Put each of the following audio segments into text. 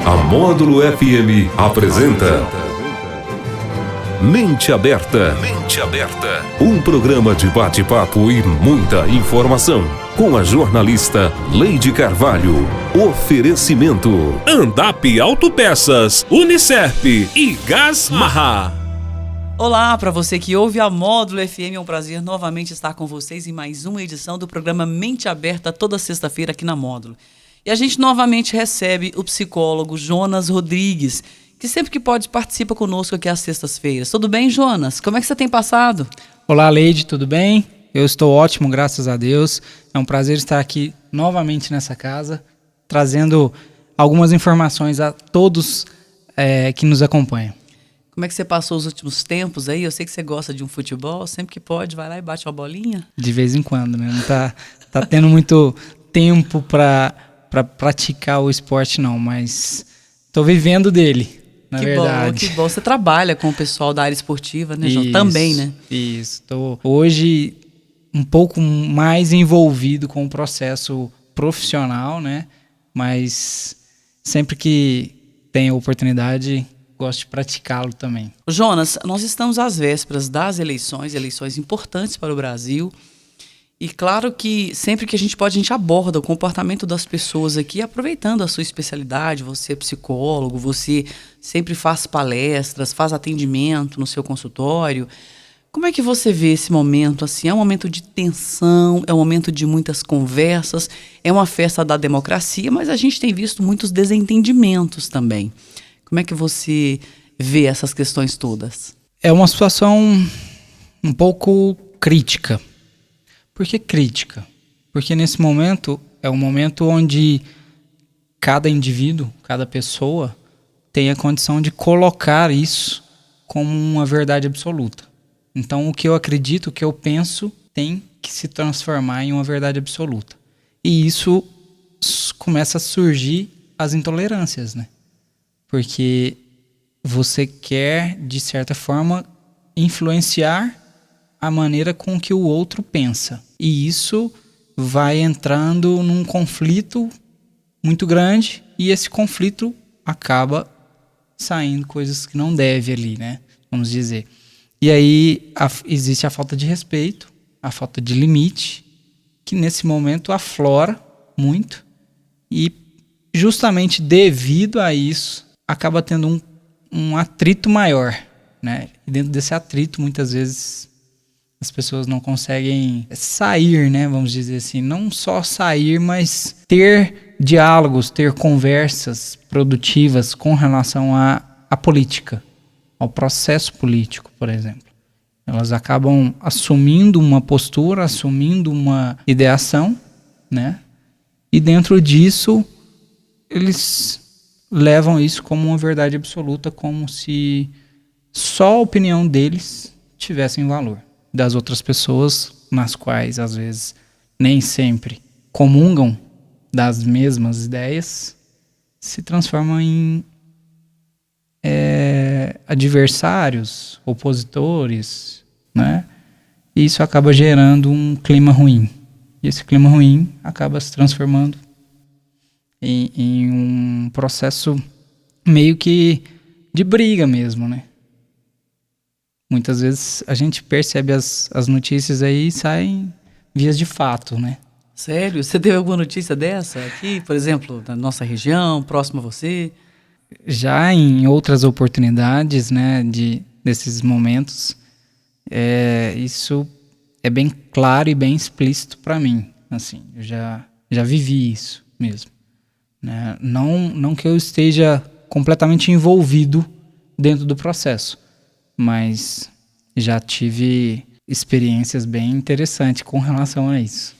A Módulo FM apresenta Mente Aberta. Mente Aberta. Um programa de bate-papo e muita informação. Com a jornalista Leide Carvalho. Oferecimento Andap Autopeças, Unicef e Gás Maha. Olá, para você que ouve a Módulo FM, é um prazer novamente estar com vocês em mais uma edição do programa Mente Aberta, toda sexta-feira aqui na Módulo. E a gente novamente recebe o psicólogo Jonas Rodrigues, que sempre que pode participa conosco aqui às sextas-feiras. Tudo bem, Jonas? Como é que você tem passado? Olá, Leide, tudo bem? Eu estou ótimo, graças a Deus. É um prazer estar aqui novamente nessa casa, trazendo algumas informações a todos que nos acompanham. Como é que você passou os últimos tempos aí? Eu sei que você gosta de um futebol, sempre que pode, vai lá e bate uma bolinha? De vez em quando, né? Não tá tendo muito tempo para praticar o esporte, não, mas estou vivendo dele, na verdade. Que bom. Você trabalha com o pessoal da área esportiva, né, João? Também, né? Isso. Estou hoje um pouco mais envolvido com o processo profissional, né? Mas sempre que tenho oportunidade, gosto de praticá-lo também. Jonas, nós estamos às vésperas das eleições importantes para o Brasil. E claro que sempre que a gente pode, a gente aborda o comportamento das pessoas aqui, aproveitando a sua especialidade. Você é psicólogo, você sempre faz palestras, faz atendimento no seu consultório. Como é que você vê esse momento? Assim, é um momento de tensão, é um momento de muitas conversas, é uma festa da democracia, mas a gente tem visto muitos desentendimentos também. Como é que você vê essas questões todas? É uma situação um pouco crítica. Por que crítica? Porque nesse momento é um momento onde cada indivíduo, cada pessoa tem a condição de colocar isso como uma verdade absoluta. Então o que eu acredito, o que eu penso tem que se transformar em uma verdade absoluta. E isso começa a surgir as intolerâncias, né? Porque você quer, de certa forma, influenciar a maneira com que o outro pensa. E isso vai entrando num conflito muito grande e esse conflito acaba saindo coisas que não deve ali, né? Vamos dizer. E aí existe a falta de respeito, a falta de limite, que nesse momento aflora muito e justamente devido a isso acaba tendo um atrito maior, né? E dentro desse atrito muitas vezes as pessoas não conseguem sair, né? Vamos dizer assim, não só sair, mas ter diálogos, ter conversas produtivas com relação à política, ao processo político, por exemplo. Elas acabam assumindo uma postura, assumindo uma ideação, né? E dentro disso, eles levam isso como uma verdade absoluta, como se só a opinião deles tivesse valor. Das outras pessoas, nas quais às vezes nem sempre comungam das mesmas ideias, se transformam em adversários, opositores, né? E isso acaba gerando um clima ruim. E esse clima ruim acaba se transformando em um processo meio que de briga mesmo, né? Muitas vezes a gente percebe as notícias aí e saem vias de fato, né? Sério? Você teve alguma notícia dessa aqui, por exemplo, na nossa região, próximo a você? Já em outras oportunidades, né, desses momentos, isso é bem claro e bem explícito para mim. Assim, eu já vivi isso mesmo, né? Não que eu esteja completamente envolvido dentro do processo, mas já tive experiências bem interessantes com relação a isso.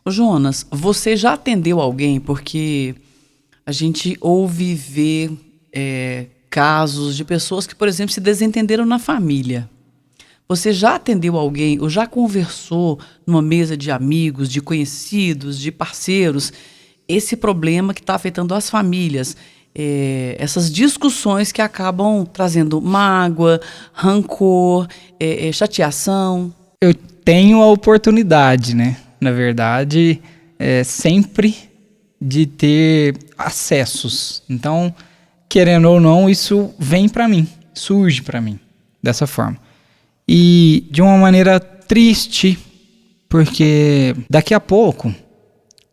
Ô Jonas, você já atendeu alguém? Porque a gente ouve ver casos de pessoas que, por exemplo, se desentenderam na família. Você já atendeu alguém ou já conversou numa mesa de amigos, de conhecidos, de parceiros, esse problema que está afetando as famílias? Essas discussões que acabam trazendo mágoa, rancor, chateação. Eu tenho a oportunidade, né? Na verdade, sempre de ter acessos. Então, querendo ou não, isso vem para mim, surge para mim dessa forma. E de uma maneira triste, porque daqui a pouco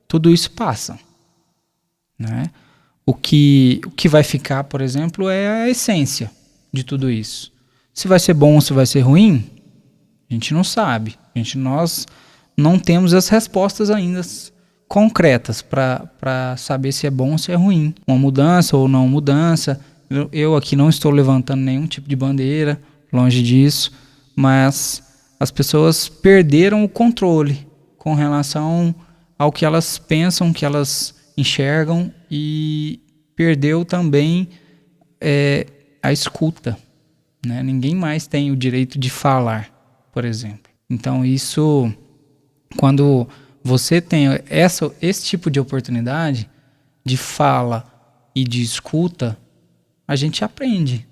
tudo isso passa, né? O que vai ficar, por exemplo, é a essência de tudo isso. Se vai ser bom ou se vai ser ruim, a gente não sabe. Nós não temos as respostas ainda concretas para saber se é bom ou se é ruim. Uma mudança ou não mudança. Eu aqui não estou levantando nenhum tipo de bandeira, longe disso, mas as pessoas perderam o controle com relação ao que elas pensam, que elas enxergam, e perdeu também a escuta, né? Ninguém mais tem o direito de falar, por exemplo. Então isso, quando você tem esse tipo de oportunidade de fala e de escuta, a gente aprende.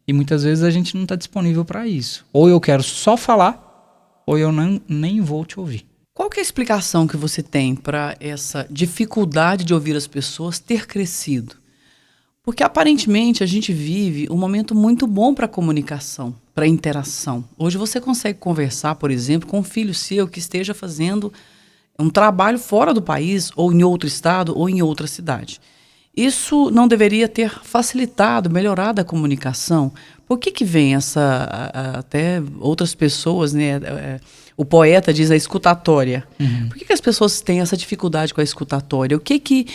E muitas vezes a gente não está disponível para isso. Ou eu quero só falar, ou eu nem vou te ouvir. Qual que é a explicação que você tem para essa dificuldade de ouvir as pessoas ter crescido? Porque aparentemente a gente vive um momento muito bom para a comunicação, para a interação. Hoje você consegue conversar, por exemplo, com um filho seu que esteja fazendo um trabalho fora do país, ou em outro estado, ou em outra cidade. Isso não deveria ter facilitado, melhorado a comunicação? Por que vem até outras pessoas, né? O poeta diz a escutatória. Uhum. Por que as pessoas têm essa dificuldade com a escutatória? O que,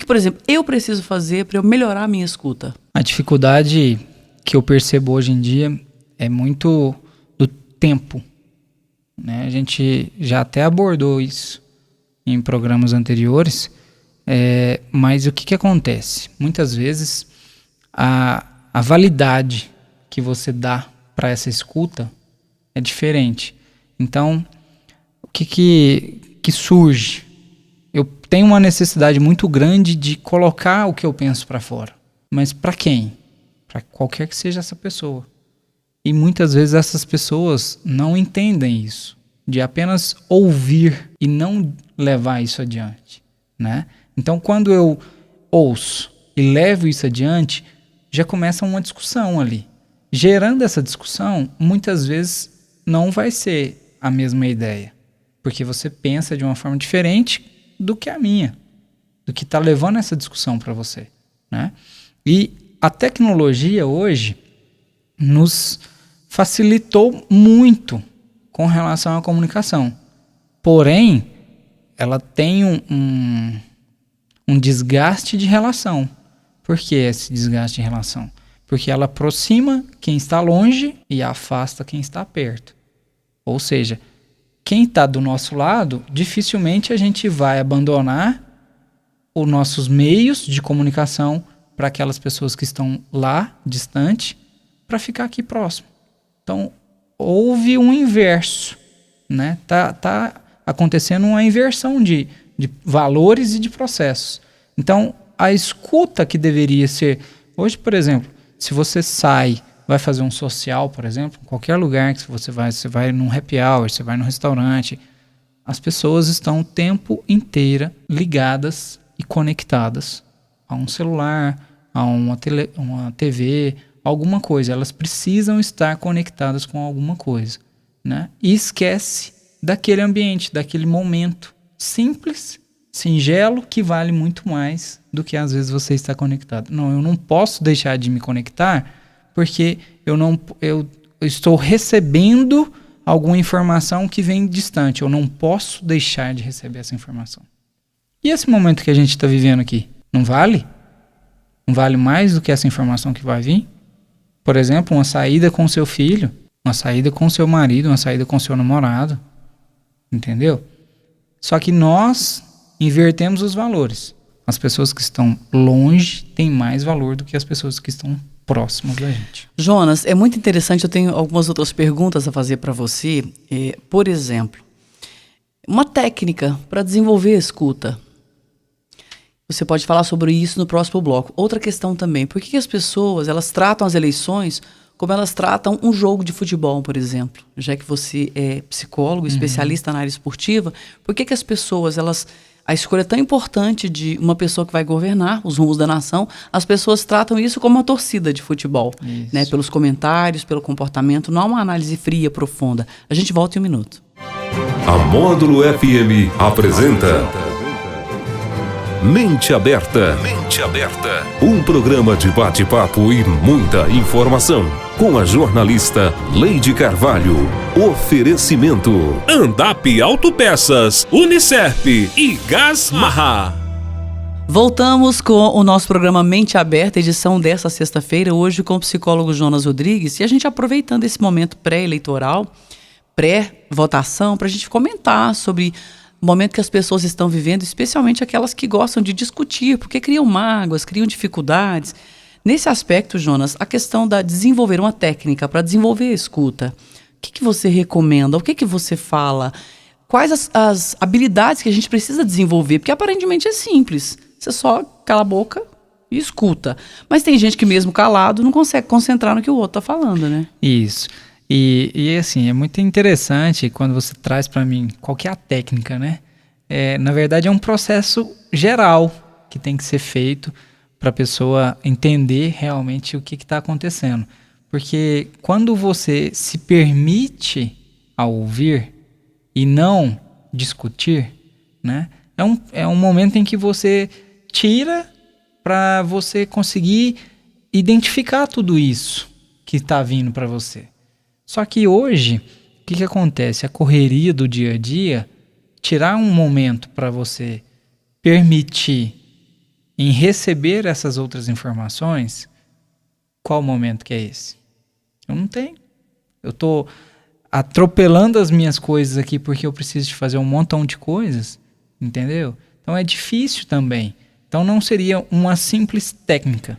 por exemplo, eu preciso fazer para eu melhorar a minha escuta? A dificuldade que eu percebo hoje em dia é muito do tempo, né? A gente já até abordou isso em programas anteriores, mas o que acontece? Muitas vezes a validade que você dá para essa escuta é diferente. Então, o que surge? Eu tenho uma necessidade muito grande de colocar o que eu penso para fora. Mas para quem? Para qualquer que seja essa pessoa. E muitas vezes essas pessoas não entendem isso, de apenas ouvir e não levar isso adiante, né? Então, quando eu ouço e levo isso adiante, já começa uma discussão ali. Gerando essa discussão, muitas vezes não vai ser a mesma ideia, porque você pensa de uma forma diferente do que a minha, do que está levando essa discussão para você, né? E a tecnologia hoje nos facilitou muito com relação à comunicação. Porém, ela tem um desgaste de relação. Por que esse desgaste de relação? Porque ela aproxima quem está longe e afasta quem está perto. Ou seja, quem está do nosso lado, dificilmente a gente vai abandonar os nossos meios de comunicação para aquelas pessoas que estão lá, distante, para ficar aqui próximo. Então, houve um inverso, né? Tá acontecendo uma inversão de valores e de processos. Então, a escuta que deveria ser... Hoje, por exemplo, se você vai fazer um social, por exemplo, em qualquer lugar que você vai num happy hour, você vai num restaurante, as pessoas estão o tempo inteiro ligadas e conectadas a um celular, a uma TV, alguma coisa. Elas precisam estar conectadas com alguma coisa, né? E esquece daquele ambiente, daquele momento simples, singelo, que vale muito mais do que às vezes você está conectado. Não, eu não posso deixar de me conectar porque eu estou recebendo alguma informação que vem distante. Eu não posso deixar de receber essa informação. E esse momento que a gente está vivendo aqui, não vale? Não vale mais do que essa informação que vai vir? Por exemplo, uma saída com seu filho, uma saída com seu marido, uma saída com seu namorado. Entendeu? Só que nós invertemos os valores. As pessoas que estão longe têm mais valor do que as pessoas que estão próximas da gente. Jonas, é muito interessante, eu tenho algumas outras perguntas a fazer para você. Por exemplo, uma técnica para desenvolver a escuta. Você pode falar sobre isso no próximo bloco. Outra questão também, por que as pessoas elas tratam as eleições como elas tratam um jogo de futebol, por exemplo? Já que você é psicólogo, especialista na área esportiva, por que as pessoas elas a escolha tão importante de uma pessoa que vai governar os rumos da nação, as pessoas tratam isso como uma torcida de futebol, né? Pelos comentários, pelo comportamento, não há uma análise fria, profunda. A gente volta em um minuto. A Módulo FM apresenta Mente Aberta. Mente Aberta. Um programa de bate-papo e muita informação. Com a jornalista Leide Carvalho. Oferecimento: Andap Autopeças, Unicerp e Gás Maha. Voltamos com o nosso programa Mente Aberta, edição desta sexta-feira, hoje com o psicólogo Jonas Rodrigues, e a gente aproveitando esse momento pré-eleitoral, pré-votação, para a gente comentar sobre o momento que as pessoas estão vivendo, especialmente aquelas que gostam de discutir, porque criam mágoas, criam dificuldades. Nesse aspecto, Jonas, a questão da desenvolver uma técnica para desenvolver a escuta, o que você recomenda? O que você fala? Quais as habilidades que a gente precisa desenvolver? Porque aparentemente é simples, você só cala a boca e escuta. Mas tem gente que mesmo calado não consegue concentrar no que o outro está falando, né? Isso. E assim, é muito interessante quando você traz para mim qual que é a técnica, né? Na verdade é um processo geral que tem que ser feito para a pessoa entender realmente o que está acontecendo. Porque quando você se permite a ouvir e não discutir, né? É um momento em que você tira para você conseguir identificar tudo isso que está vindo para você. Só que hoje, o que acontece? A correria do dia a dia, tirar um momento para você permitir em receber essas outras informações, qual momento que é esse? Eu não tenho. Eu estou atropelando as minhas coisas aqui porque eu preciso de fazer um montão de coisas, entendeu? Então é difícil também. Então não seria uma simples técnica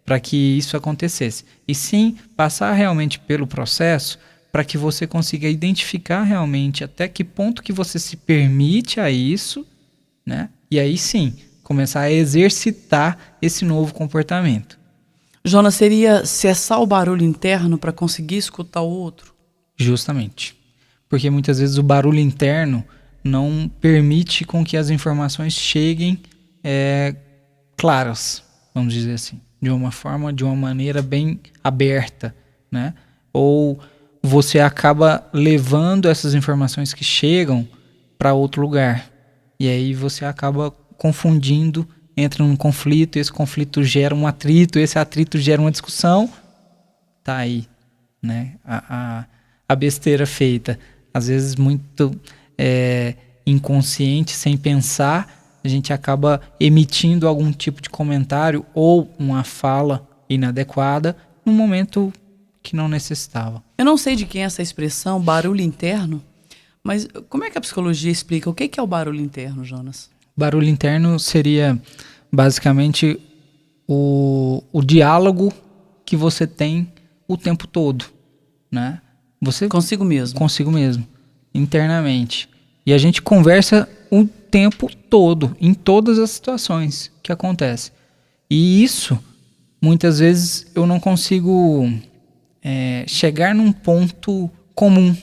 para que isso acontecesse. E sim, passar realmente pelo processo para que você consiga identificar realmente até que ponto que você se permite a isso, né? E aí sim, começar a exercitar esse novo comportamento. Jonas, seria cessar o barulho interno para conseguir escutar o outro? Justamente. Porque muitas vezes o barulho interno não permite com que as informações cheguem claras, vamos dizer assim. De uma maneira bem aberta, né? Ou você acaba levando essas informações que chegam para outro lugar. E aí você acaba confundindo, entra num conflito, esse conflito gera um atrito, esse atrito gera uma discussão. Tá aí, né? A besteira feita. Às vezes muito inconsciente, sem pensar, a gente acaba emitindo algum tipo de comentário ou uma fala inadequada num momento que não necessitava. Eu não sei de quem é essa expressão, barulho interno, mas como é que a psicologia explica? O que é o barulho interno, Jonas? Barulho interno seria basicamente o diálogo que você tem o tempo todo, né? Você consigo mesmo. Consigo mesmo, internamente. E a gente conversa o tempo todo, em todas as situações que acontecem. E isso, muitas vezes, eu não consigo chegar num ponto comum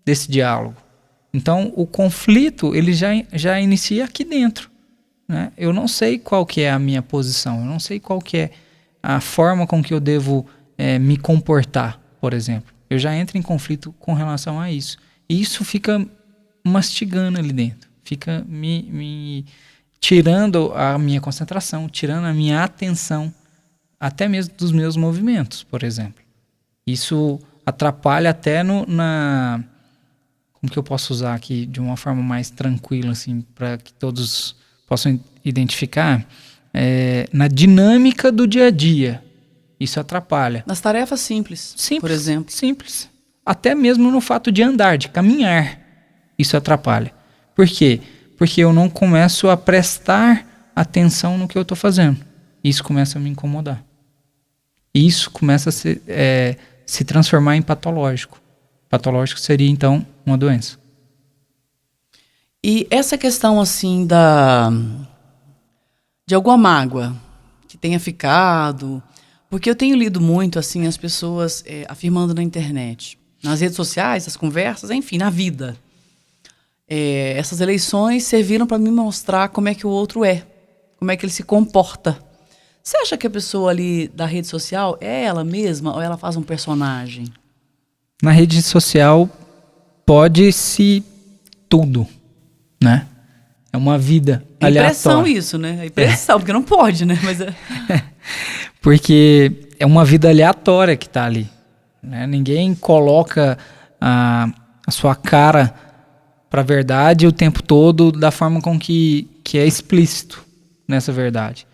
desse diálogo. Então, o conflito, ele já inicia aqui dentro, né? Eu não sei qual que é a minha posição, eu não sei qual que é a forma com que eu devo me comportar, por exemplo. Eu já entro em conflito com relação a isso. E isso fica mastigando ali dentro. Fica me tirando a minha concentração, tirando a minha atenção, até mesmo dos meus movimentos, por exemplo. Isso atrapalha até como que eu posso usar aqui de uma forma mais tranquila, assim, para que todos possam identificar, na dinâmica do dia a dia. Isso atrapalha. Nas tarefas simples, por exemplo. Simples. Até mesmo no fato de andar, de caminhar, isso atrapalha. Por quê? Porque eu não começo a prestar atenção no que eu estou fazendo. Isso começa a me incomodar. Isso começa a se transformar em patológico. Patológico seria, então, uma doença. E essa questão, assim, de alguma mágoa que tenha ficado... Porque eu tenho lido muito, assim, as pessoas afirmando na internet, nas redes sociais, nas conversas, enfim, na vida. essas eleições serviram para me mostrar como é que o outro é, como é que ele se comporta. Você acha que a pessoa ali da rede social é ela mesma ou ela faz um personagem? Na rede social pode-se tudo, né? É uma vida aleatória. Impressão isso, né? É impressão, porque não pode, né? Mas Porque é uma vida aleatória que tá ali, né? Ninguém coloca a sua cara para a verdade o tempo todo da forma com que é explícito nessa verdade.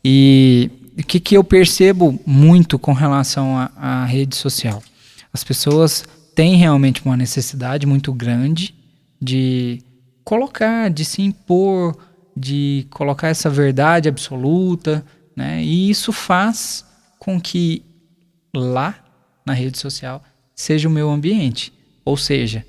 E o que eu percebo muito com relação à rede social? As pessoas têm realmente uma necessidade muito grande de colocar, de se impor, de colocar essa verdade absoluta, né? E isso faz com que lá na rede social seja o meu ambiente. Ou seja,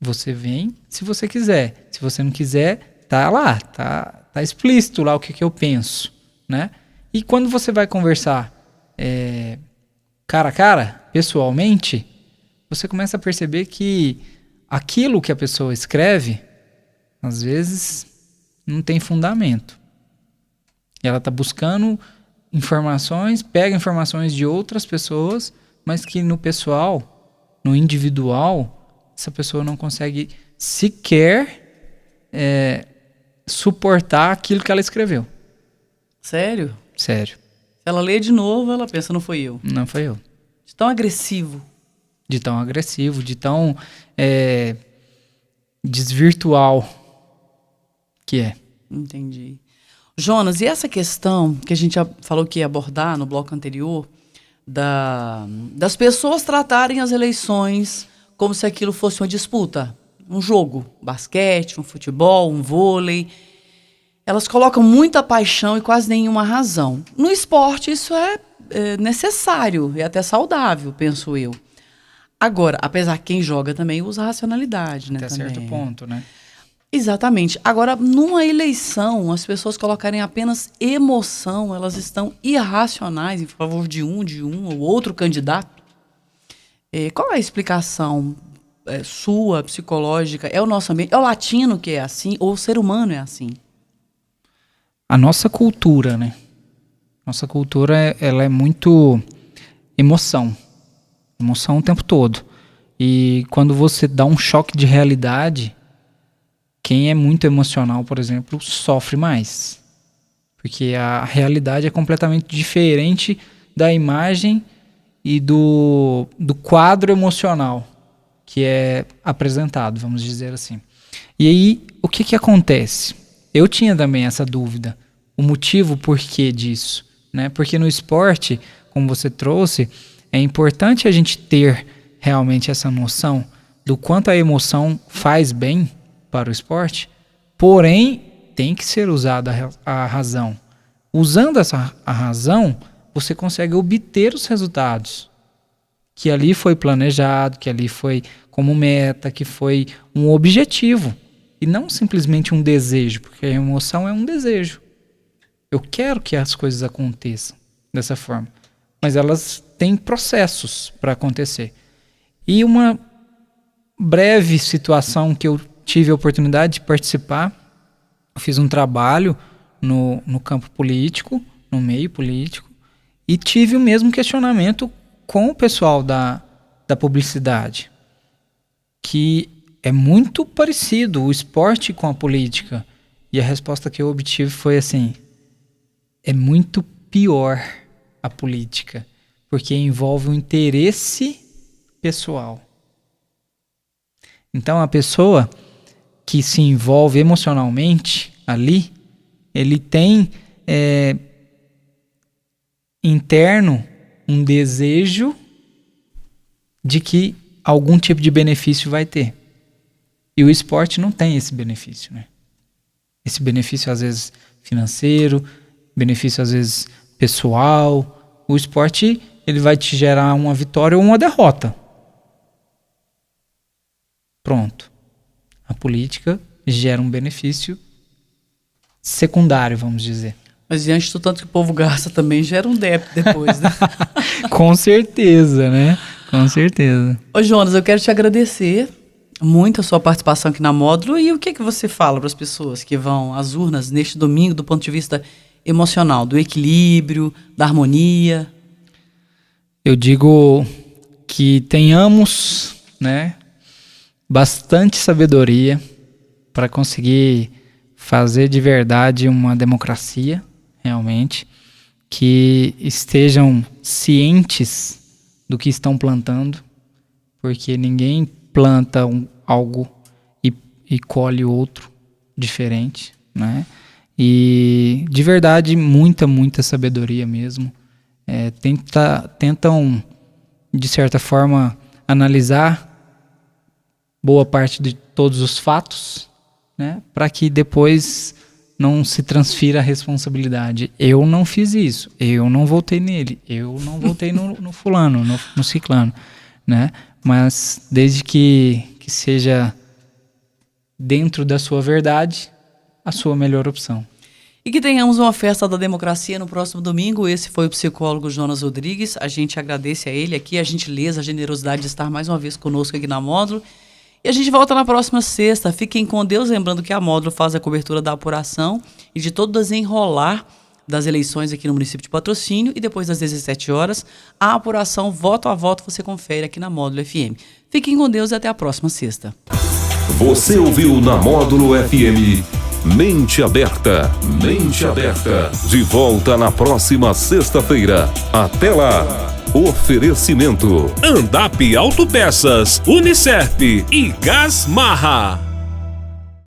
você vem se você quiser. Se você não quiser, tá lá, tá explícito lá o que eu penso, né? E quando você vai conversar cara a cara, pessoalmente, você começa a perceber que aquilo que a pessoa escreve, às vezes, não tem fundamento. Ela está buscando informações, pega informações de outras pessoas, mas que no pessoal, no individual, essa pessoa não consegue sequer suportar aquilo que ela escreveu. Sério? Sério. Se ela lê de novo, ela pensa, não foi eu. Não foi eu. De tão agressivo. De tão agressivo, de tão desvirtual que é. Entendi. Jonas, e essa questão que a gente já falou que ia abordar no bloco anterior, das pessoas tratarem as eleições como se aquilo fosse uma disputa, um jogo, basquete, um futebol, um vôlei. Elas colocam muita paixão e quase nenhuma razão. No esporte isso é necessário e até saudável, penso eu. Agora, apesar que quem joga também usa racionalidade, né? Até também. certo ponto, né? Exatamente. Agora, numa eleição, as pessoas colocarem apenas emoção, elas estão irracionais em favor de um ou outro candidato. Qual é a explicação sua, psicológica? É o nosso ambiente? É o latino que é assim? Ou o ser humano é assim? A nossa cultura, né? Nossa cultura, ela é muito emoção o tempo todo. E quando você dá um choque de realidade, quem é muito emocional, por exemplo, sofre mais. Porque a realidade é completamente diferente da imagem e do quadro emocional que é apresentado, vamos dizer assim. E aí, o que acontece? Eu tinha também essa dúvida. O motivo por que disso, né? Porque no esporte, como você trouxe, é importante a gente ter realmente essa noção do quanto a emoção faz bem para o esporte, porém tem que ser usada a razão. Usando a razão, você consegue obter os resultados que ali foi planejado, que ali foi como meta, que foi um objetivo e não simplesmente um desejo, porque a emoção é um desejo. Eu quero que as coisas aconteçam dessa forma, mas elas têm processos para acontecer. E uma breve situação que eu tive a oportunidade de participar, eu fiz um trabalho no campo político, no meio político, e tive o mesmo questionamento com o pessoal da publicidade, que é muito parecido o esporte com a política. E a resposta que eu obtive foi assim: é muito pior a política, porque envolve um interesse pessoal. Então a pessoa que se envolve emocionalmente ali, ele tem interno um desejo de que algum tipo de benefício vai ter. E o esporte não tem esse benefício, né? Esse benefício às vezes financeiro, benefício às vezes pessoal. O esporte, ele vai te gerar uma vitória ou uma derrota. Pronto. A política gera um benefício secundário, vamos dizer. Mas diante do tanto que o povo gasta também gera um débito depois, né? Com certeza, né? Com certeza. Ô Jonas, eu quero te agradecer Muito a sua participação aqui na Módulo. E o que você fala para as pessoas que vão às urnas neste domingo do ponto de vista emocional, do equilíbrio, da harmonia? Eu digo que tenhamos, né, bastante sabedoria para conseguir fazer de verdade uma democracia, realmente, que estejam cientes do que estão plantando, porque ninguém planta algo e colhe outro diferente, né? E de verdade, muita sabedoria mesmo. Tentam, de certa forma, analisar boa parte de todos os fatos, né? Para que depois não se transfira a responsabilidade. Eu não fiz isso, eu não votei nele, eu não votei no fulano, no ciclano, né? Mas desde que seja dentro da sua verdade, a sua melhor opção. E que tenhamos uma festa da democracia no próximo domingo. Esse foi o psicólogo Jonas Rodrigues. A gente agradece a ele aqui, a gentileza, a generosidade de estar mais uma vez conosco aqui na Módulo. E a gente volta na próxima sexta. Fiquem com Deus, lembrando que a Módulo faz a cobertura da apuração e de todo o desenrolar das eleições aqui no município de Patrocínio. E depois das 17 horas, a apuração voto a voto você confere aqui na Módulo FM. Fiquem com Deus e até a próxima sexta. Você ouviu na Módulo FM Mente Aberta. Mente Aberta. De volta na próxima sexta-feira. Até lá. Oferecimento: Andap Autopeças, Unicerp e Gás Marra.